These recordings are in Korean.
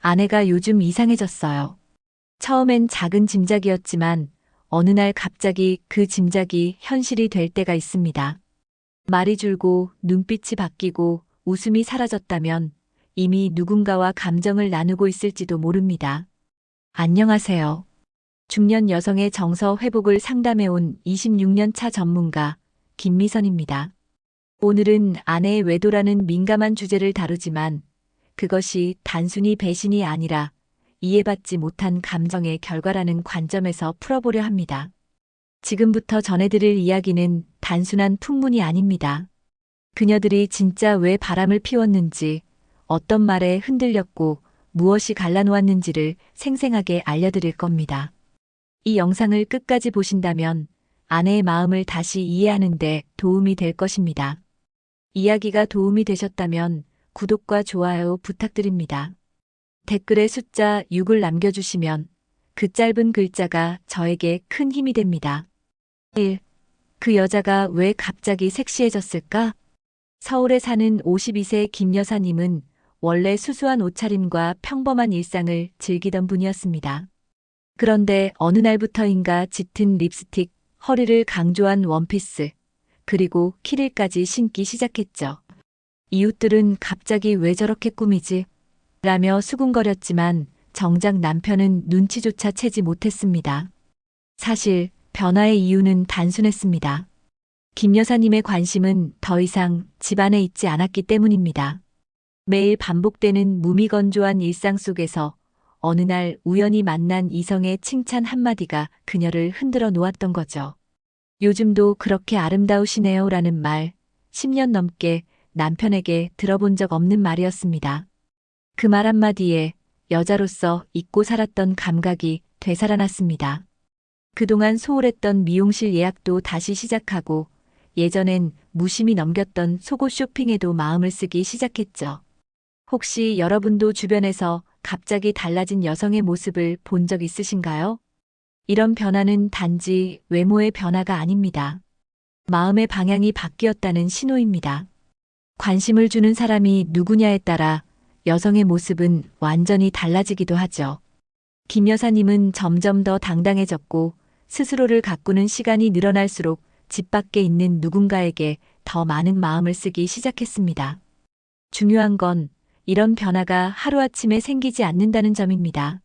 아내가 요즘 이상해졌어요. 처음엔 작은 짐작이었지만 어느 날 갑자기 그 짐작이 현실이 될 때가 있습니다. 말이 줄고 눈빛이 바뀌고 웃음이 사라졌다면 이미 누군가와 감정을 나누고 있을지도 모릅니다. 안녕하세요. 중년 여성의 정서 회복을 상담해온 26년 차 전문가 김미선입니다. 오늘은 아내의 외도라는 민감한 주제를 다루지만 그것이 단순히 배신이 아니라 이해받지 못한 감정의 결과라는 관점에서 풀어보려 합니다. 지금부터 전해드릴 이야기는 단순한 풍문이 아닙니다. 그녀들이 진짜 왜 바람을 피웠는지, 어떤 말에 흔들렸고 무엇이 갈라놓았는지를 생생하게 알려드릴 겁니다. 이 영상을 끝까지 보신다면 아내의 마음을 다시 이해하는 데 도움이 될 것입니다. 이야기가 도움이 되셨다면 구독과 좋아요 부탁드립니다. 댓글에 숫자 6을 남겨주시면 그 짧은 글자가 저에게 큰 힘이 됩니다. 1. 그 여자가 왜 갑자기 섹시해졌을까? 서울에 사는 52세 김 여사님은 원래 수수한 옷차림과 평범한 일상을 즐기던 분이었습니다. 그런데 어느 날부터인가 짙은 립스틱, 허리를 강조한 원피스, 그리고 키를까지 신기 시작했죠. 이웃들은 갑자기 왜 저렇게 꾸미지? 라며 수군거렸지만 정작 남편은 눈치조차 채지 못했습니다. 사실 변화의 이유는 단순했습니다. 김 여사님의 관심은 더 이상 집안에 있지 않았기 때문입니다. 매일 반복되는 무미건조한 일상 속에서 어느 날 우연히 만난 이성의 칭찬 한마디가 그녀를 흔들어 놓았던 거죠. 요즘도 그렇게 아름다우시네요 라는 말, 10년 넘게 남편에게 들어본 적 없는 말이었습니다. 그 말 한마디에 여자로서 잊고 살았던 감각이 되살아났습니다. 그동안 소홀했던 미용실 예약도 다시 시작하고 예전엔 무심히 넘겼던 속옷 쇼핑에도 마음을 쓰기 시작했죠. 혹시 여러분도 주변에서 갑자기 달라진 여성의 모습을 본 적 있으신가요? 이런 변화는 단지 외모의 변화가 아닙니다. 마음의 방향이 바뀌었다는 신호입니다. 관심을 주는 사람이 누구냐에 따라 여성의 모습은 완전히 달라지기도 하죠. 김 여사님은 점점 더 당당해졌고 스스로를 가꾸는 시간이 늘어날수록 집 밖에 있는 누군가에게 더 많은 마음을 쓰기 시작했습니다. 중요한 건 이런 변화가 하루아침에 생기지 않는다는 점입니다.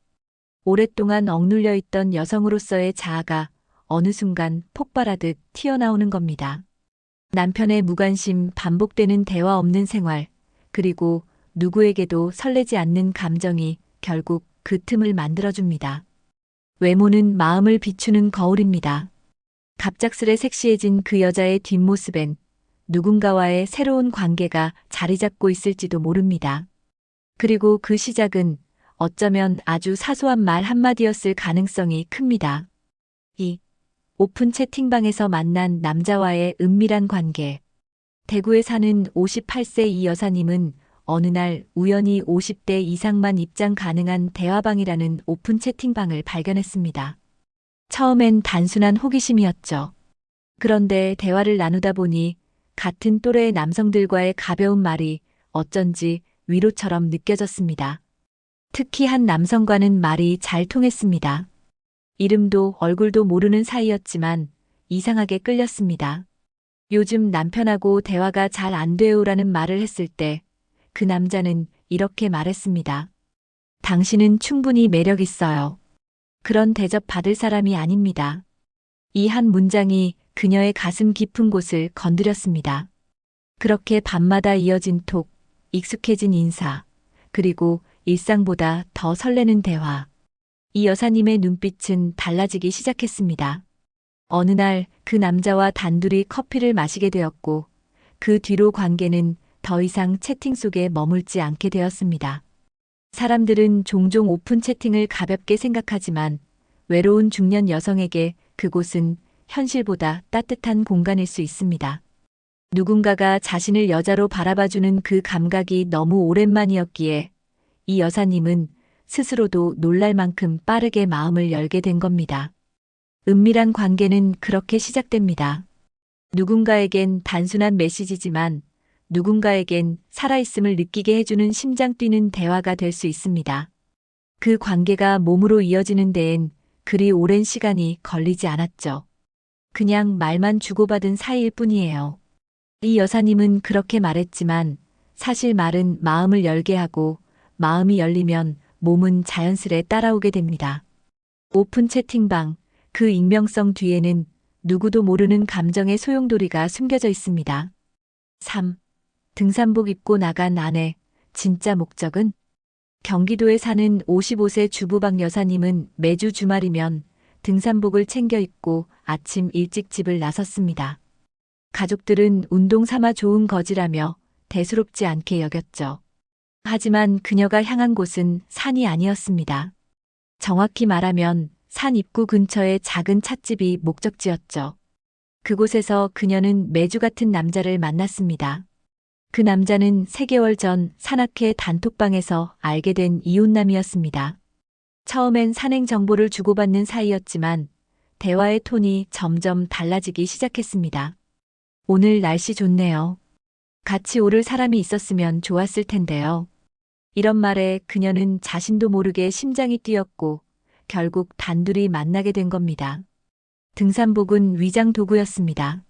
오랫동안 억눌려 있던 여성으로서의 자아가 어느 순간 폭발하듯 튀어나오는 겁니다. 남편의 무관심, 반복되는 대화 없는 생활, 그리고 누구에게도 설레지 않는 감정이 결국 그 틈을 만들어줍니다. 외모는 마음을 비추는 거울입니다. 갑작스레 섹시해진 그 여자의 뒷모습엔 누군가와의 새로운 관계가 자리 잡고 있을지도 모릅니다. 그리고 그 시작은 어쩌면 아주 사소한 말 한마디였을 가능성이 큽니다. 2. 오픈 채팅방에서 만난 남자와의 은밀한 관계. 대구에 사는 58세 이 여사님은 어느 날 우연히 50대 이상만 입장 가능한 대화방이라는 오픈 채팅방을 발견했습니다. 처음엔 단순한 호기심이었죠. 그런데 대화를 나누다 보니 같은 또래의 남성들과의 가벼운 말이 어쩐지 위로처럼 느껴졌습니다. 특히 한 남성과는 말이 잘 통했습니다. 이름도 얼굴도 모르는 사이였지만 이상하게 끌렸습니다. 요즘 남편하고 대화가 잘 안 돼요라는 말을 했을 때 그 남자는 이렇게 말했습니다. 당신은 충분히 매력 있어요. 그런 대접 받을 사람이 아닙니다. 이 한 문장이 그녀의 가슴 깊은 곳을 건드렸습니다. 그렇게 밤마다 이어진 톡, 익숙해진 인사, 그리고 일상보다 더 설레는 대화. 이 여사님의 눈빛은 달라지기 시작했습니다. 어느 날 그 남자와 단둘이 커피를 마시게 되었고 그 뒤로 관계는 더 이상 채팅 속에 머물지 않게 되었습니다. 사람들은 종종 오픈 채팅을 가볍게 생각하지만 외로운 중년 여성에게 그곳은 현실보다 따뜻한 공간일 수 있습니다. 누군가가 자신을 여자로 바라봐주는 그 감각이 너무 오랜만이었기에 이 여사님은 스스로도 놀랄 만큼 빠르게 마음을 열게 된 겁니다. 은밀한 관계는 그렇게 시작됩니다. 누군가에겐 단순한 메시지지만 누군가에겐 살아있음을 느끼게 해주는 심장 뛰는 대화가 될 수 있습니다. 그 관계가 몸으로 이어지는 데엔 그리 오랜 시간이 걸리지 않았죠. 그냥 말만 주고받은 사이일 뿐이에요. 이 여사님은 그렇게 말했지만 사실 말은 마음을 열게 하고 마음이 열리면 몸은 자연스레 따라오게 됩니다. 오픈 채팅방, 그 익명성 뒤에는 누구도 모르는 감정의 소용돌이가 숨겨져 있습니다. 3. 등산복 입고 나간 아내, 진짜 목적은? 경기도에 사는 55세 주부박 여사님은 매주 주말이면 등산복을 챙겨 입고 아침 일찍 집을 나섰습니다. 가족들은 운동 삼아 좋은 거지라며 대수롭지 않게 여겼죠. 하지만 그녀가 향한 곳은 산이 아니었습니다. 정확히 말하면 산 입구 근처의 작은 찻집이 목적지였죠. 그곳에서 그녀는 매주 같은 남자를 만났습니다. 그 남자는 3개월 전 산악회 단톡방에서 알게 된 이웃남이었습니다. 처음엔 산행 정보를 주고받는 사이였지만 대화의 톤이 점점 달라지기 시작했습니다. 오늘 날씨 좋네요. 같이 오를 사람이 있었으면 좋았을 텐데요. 이런 말에 그녀는 자신도 모르게 심장이 뛰었고 결국 단둘이 만나게 된 겁니다. 등산복은 위장 도구였습니다.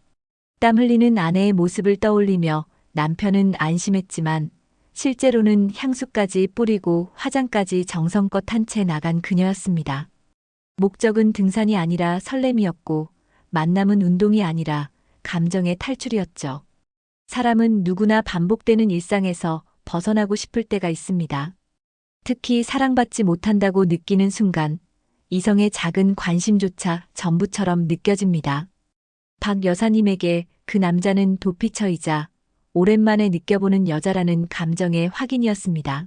땀 흘리는 아내의 모습을 떠올리며 남편은 안심했지만 실제로는 향수까지 뿌리고 화장까지 정성껏 한 채 나간 그녀였습니다. 목적은 등산이 아니라 설렘이었고 만남은 운동이 아니라 감정의 탈출이었죠. 사람은 누구나 반복되는 일상에서 벗어나고 싶을 때가 있습니다. 특히 사랑받지 못한다고 느끼는 순간 이성의 작은 관심조차 전부처럼 느껴집니다. 박 여사님에게 그 남자는 도피처이자 오랜만에 느껴보는 여자라는 감정의 확인이었습니다.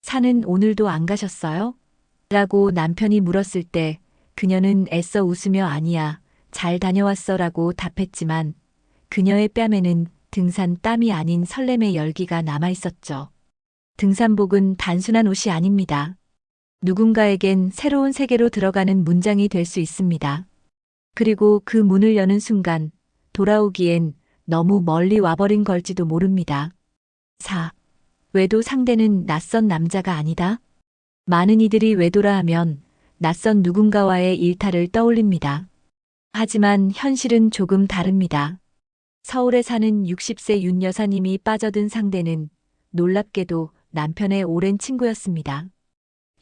산은 오늘도 안 가셨어요? 라고 남편이 물었을 때 그녀는 애써 웃으며 아니야, 잘 다녀왔어 라고 답했지만 그녀의 뺨에는 등산 땀이 아닌 설렘의 열기가 남아 있었죠. 등산복은 단순한 옷이 아닙니다. 누군가에겐 새로운 세계로 들어가는 문장이 될 수 있습니다. 그리고 그 문을 여는 순간 돌아오기엔 너무 멀리 와버린 걸지도 모릅니다. 4. 외도 상대는 낯선 남자가 아니다. 많은 이들이 외도라 하면 낯선 누군가와의 일탈을 떠올립니다. 하지만 현실은 조금 다릅니다. 서울에 사는 60세 윤 여사님이 빠져든 상대는 놀랍게도 남편의 오랜 친구였습니다.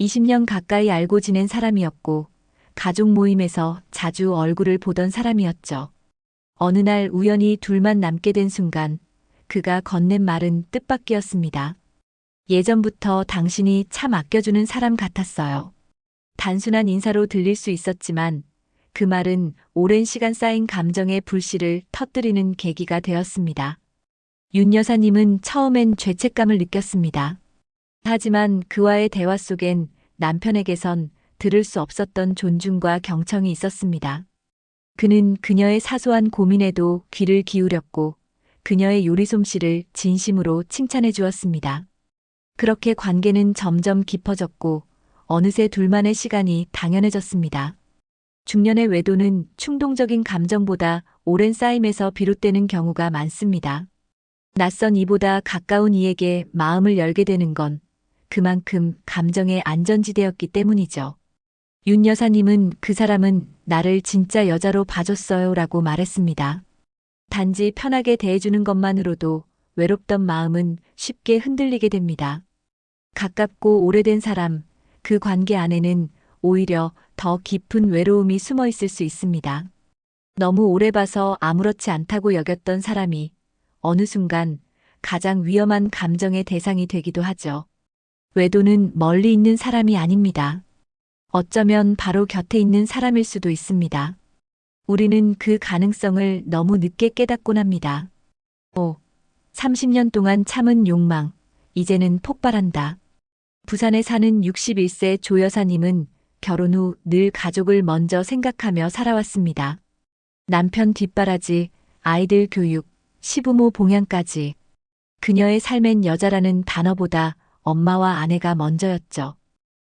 20년 가까이 알고 지낸 사람이었고 가족 모임에서 자주 얼굴을 보던 사람이었죠. 어느 날 우연히 둘만 남게 된 순간 그가 건넨 말은 뜻밖이었습니다. 예전부터 당신이 참 아껴주는 사람 같았어요. 단순한 인사로 들릴 수 있었지만 그 말은 오랜 시간 쌓인 감정의 불씨를 터뜨리는 계기가 되었습니다. 윤 여사님은 처음엔 죄책감을 느꼈습니다. 하지만 그와의 대화 속엔 남편에게선 들을 수 없었던 존중과 경청이 있었습니다. 그는 그녀의 사소한 고민에도 귀를 기울였고 그녀의 요리 솜씨를 진심으로 칭찬해 주었습니다. 그렇게 관계는 점점 깊어졌고 어느새 둘만의 시간이 당연해졌습니다. 중년의 외도는 충동적인 감정보다 오랜 쌓임에서 비롯되는 경우가 많습니다. 낯선 이보다 가까운 이에게 마음을 열게 되는 건 그만큼 감정의 안전지대였기 때문이죠. 윤 여사님은 그 사람은 나를 진짜 여자로 봐줬어요 라고 말했습니다. 단지 편하게 대해주는 것만으로도 외롭던 마음은 쉽게 흔들리게 됩니다. 가깝고 오래된 사람, 그 관계 안에는 오히려 더 깊은 외로움이 숨어 있을 수 있습니다. 너무 오래 봐서 아무렇지 않다고 여겼던 사람이 어느 순간 가장 위험한 감정의 대상이 되기도 하죠. 외도는 멀리 있는 사람이 아닙니다. 어쩌면 바로 곁에 있는 사람일 수도 있습니다. 우리는 그 가능성을 너무 늦게 깨닫곤 합니다. 5. 30년 동안 참은 욕망, 이제는 폭발한다. 부산에 사는 61세 조 여사님은 결혼 후 늘 가족을 먼저 생각하며 살아왔습니다. 남편 뒷바라지, 아이들 교육, 시부모 봉양까지. 그녀의 삶엔 여자라는 단어보다 엄마와 아내가 먼저였죠.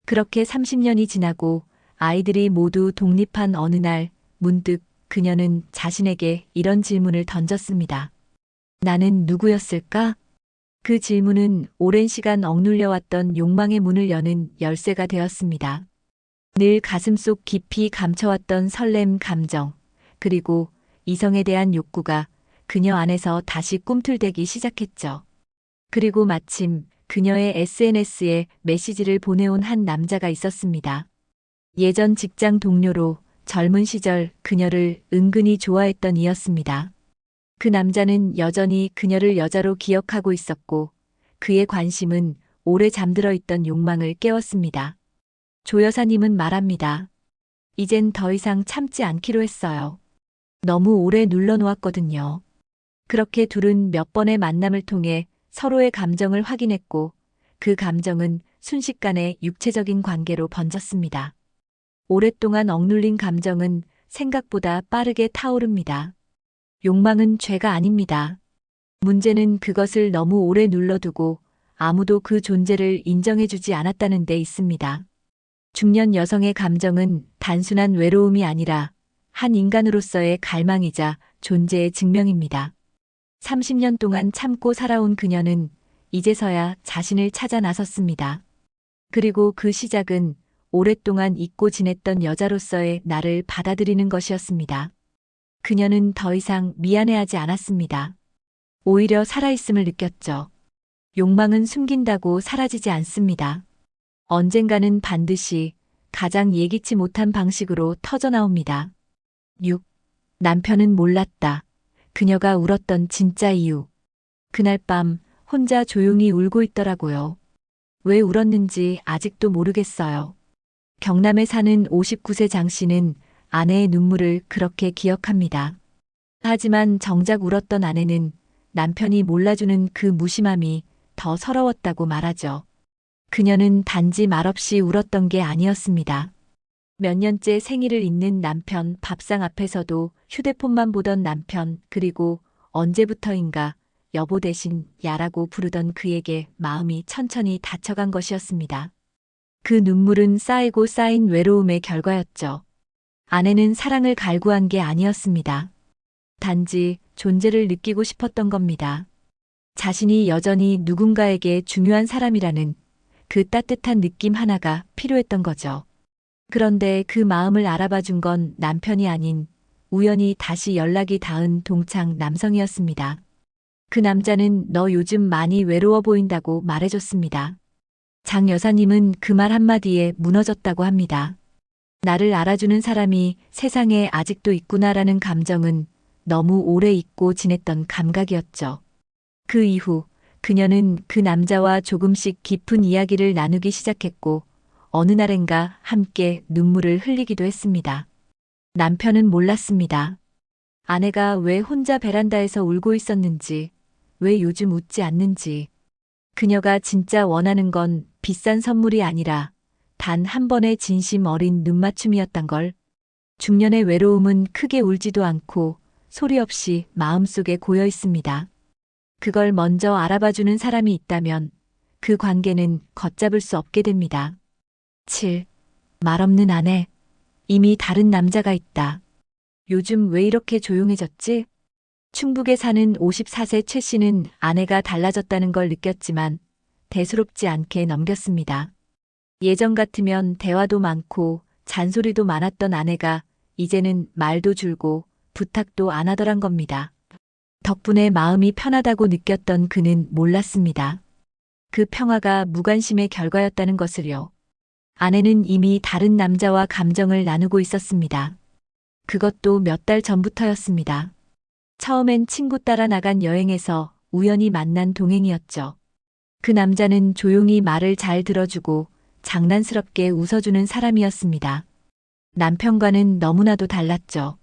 그렇게 30년이 지나고 아이들이 모두 독립한 어느 날 문득 그녀는 자신에게 이런 질문을 던졌습니다. 나는 누구였을까? 그 질문은 오랜 시간 억눌려왔던 욕망의 문을 여는 열쇠가 되었습니다. 늘 가슴속 깊이 감춰왔던 설렘 감정, 그리고 이성에 대한 욕구가 그녀 안에서 다시 꿈틀대기 시작했죠. 그리고 마침 그녀의 SNS에 메시지를 보내온 한 남자가 있었습니다. 예전 직장 동료로 젊은 시절 그녀를 은근히 좋아했던 이였습니다. 그 남자는 여전히 그녀를 여자로 기억하고 있었고 그의 관심은 오래 잠들어 있던 욕망을 깨웠습니다. 조 여사님은 말합니다. 이젠 더 이상 참지 않기로 했어요. 너무 오래 눌러놓았거든요. 그렇게 둘은 몇 번의 만남을 통해 서로의 감정을 확인했고 그 감정은 순식간에 육체적인 관계로 번졌습니다. 오랫동안 억눌린 감정은 생각보다 빠르게 타오릅니다. 욕망은 죄가 아닙니다. 문제는 그것을 너무 오래 눌러두고 아무도 그 존재를 인정해주지 않았다는 데 있습니다. 중년 여성의 감정은 단순한 외로움이 아니라 한 인간으로서의 갈망이자 존재의 증명입니다. 30년 동안 참고 살아온 그녀는 이제서야 자신을 찾아 나섰습니다. 그리고 그 시작은 오랫동안 잊고 지냈던 여자로서의 나를 받아들이는 것이었습니다. 그녀는 더 이상 미안해하지 않았습니다. 오히려 살아있음을 느꼈죠. 욕망은 숨긴다고 사라지지 않습니다. 언젠가는 반드시 가장 예기치 못한 방식으로 터져나옵니다. 6. 남편은 몰랐다. 그녀가 울었던 진짜 이유. 그날 밤 혼자 조용히 울고 있더라고요. 왜 울었는지 아직도 모르겠어요. 경남에 사는 59세 장 씨는 아내의 눈물을 그렇게 기억합니다. 하지만 정작 울었던 아내는 남편이 몰라주는 그 무심함이 더 서러웠다고 말하죠. 그녀는 단지 말없이 울었던 게 아니었습니다. 몇 년째 생일을 잇는 남편 밥상 앞에서도 휴대폰만 보던 남편, 그리고 언제부터인가 여보 대신 야라고 부르던 그에게 마음이 천천히 닫혀간 것이었습니다. 그 눈물은 쌓이고 쌓인 외로움의 결과였죠. 아내는 사랑을 갈구한 게 아니었습니다. 단지 존재를 느끼고 싶었던 겁니다. 자신이 여전히 누군가에게 중요한 사람이라는 그 따뜻한 느낌 하나가 필요했던 거죠. 그런데 그 마음을 알아봐 준 건 남편이 아닌 우연히 다시 연락이 닿은 동창 남성이었습니다. 그 남자는 너 요즘 많이 외로워 보인다고 말해줬습니다. 장 여사님은 그 말 한마디에 무너졌다고 합니다. 나를 알아주는 사람이 세상에 아직도 있구나라는 감정은 너무 오래 잊고 지냈던 감각이었죠. 그 이후 그녀는 그 남자와 조금씩 깊은 이야기를 나누기 시작했고 어느 날엔가 함께 눈물을 흘리기도 했습니다. 남편은 몰랐습니다. 아내가 왜 혼자 베란다에서 울고 있었는지, 왜 요즘 웃지 않는지. 그녀가 진짜 원하는 건 비싼 선물이 아니라 단 한 번의 진심 어린 눈맞춤이었단 걸. 중년의 외로움은 크게 울지도 않고 소리 없이 마음속에 고여 있습니다. 그걸 먼저 알아봐주는 사람이 있다면 그 관계는 걷잡을 수 없게 됩니다. 7. 말없는 아내. 이미 다른 남자가 있다. 요즘 왜 이렇게 조용해졌지? 충북에 사는 54세 최 씨는 아내가 달라졌다는 걸 느꼈지만 대수롭지 않게 넘겼습니다. 예전 같으면 대화도 많고 잔소리도 많았던 아내가 이제는 말도 줄고 부탁도 안 하더란 겁니다. 덕분에 마음이 편하다고 느꼈던 그는 몰랐습니다. 그 평화가 무관심의 결과였다는 것을요. 아내는 이미 다른 남자와 감정을 나누고 있었습니다. 그것도 몇 달 전부터였습니다. 처음엔 친구 따라 나간 여행에서 우연히 만난 동행이었죠. 그 남자는 조용히 말을 잘 들어주고 장난스럽게 웃어주는 사람이었습니다. 남편과는 너무나도 달랐죠.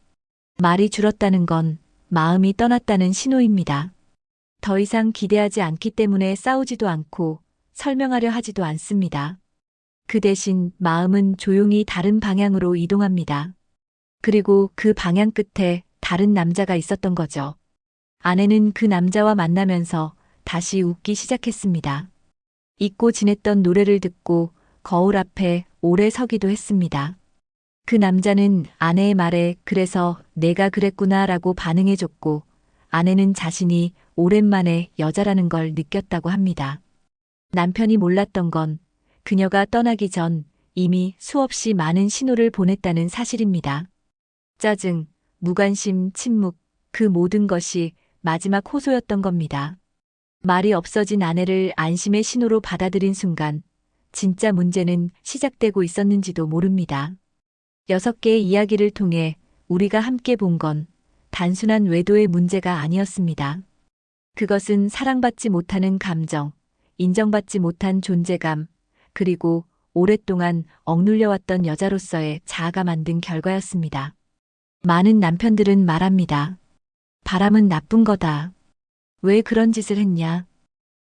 말이 줄었다는 건 마음이 떠났다는 신호입니다. 더 이상 기대하지 않기 때문에 싸우지도 않고 설명하려 하지도 않습니다. 그 대신 마음은 조용히 다른 방향으로 이동합니다. 그리고 그 방향 끝에 다른 남자가 있었던 거죠. 아내는 그 남자와 만나면서 다시 웃기 시작했습니다. 잊고 지냈던 노래를 듣고 거울 앞에 오래 서기도 했습니다. 그 남자는 아내의 말에 그래서 내가 그랬구나라고 반응해줬고 아내는 자신이 오랜만에 여자라는 걸 느꼈다고 합니다. 남편이 몰랐던 건 그녀가 떠나기 전 이미 수없이 많은 신호를 보냈다는 사실입니다. 짜증, 무관심, 침묵, 그 모든 것이 마지막 호소였던 겁니다. 말이 없어진 아내를 안심의 신호로 받아들인 순간 진짜 문제는 시작되고 있었는지도 모릅니다. 6개의 이야기를 통해 우리가 함께 본 건 단순한 외도의 문제가 아니었습니다. 그것은 사랑받지 못하는 감정, 인정받지 못한 존재감, 그리고 오랫동안 억눌려왔던 여자로서의 자아가 만든 결과였습니다. 많은 남편들은 말합니다. 바람은 나쁜 거다. 왜 그런 짓을 했냐?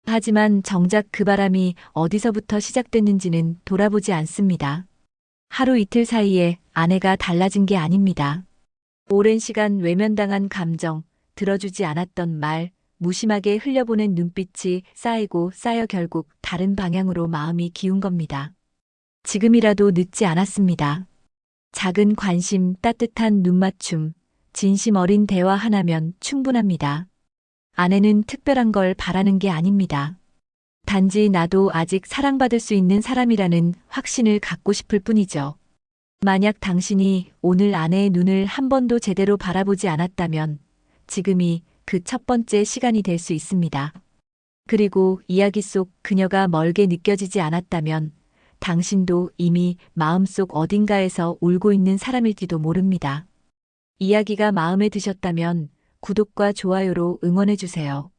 하지만 정작 그 바람이 어디서부터 시작됐는지는 돌아보지 않습니다. 하루 이틀 사이에 아내가 달라진 게 아닙니다. 오랜 시간 외면당한 감정, 들어주지 않았던 말, 무심하게 흘려보낸 눈빛이 쌓이고 쌓여 결국 다른 방향으로 마음이 기운 겁니다. 지금이라도 늦지 않았습니다. 작은 관심, 따뜻한 눈맞춤, 진심 어린 대화 하나면 충분합니다. 아내는 특별한 걸 바라는 게 아닙니다. 단지 나도 아직 사랑받을 수 있는 사람이라는 확신을 갖고 싶을 뿐이죠. 만약 당신이 오늘 아내의 눈을 한 번도 제대로 바라보지 않았다면 지금이 그 첫 번째 시간이 될 수 있습니다. 그리고 이야기 속 그녀가 멀게 느껴지지 않았다면 당신도 이미 마음속 어딘가에서 울고 있는 사람일지도 모릅니다. 이야기가 마음에 드셨다면 구독과 좋아요로 응원해주세요.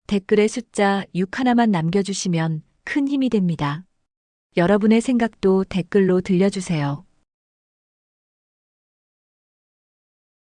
댓글에 숫자 6 하나만 남겨주시면 큰 힘이 됩니다. 여러분의 생각도 댓글로 들려주세요.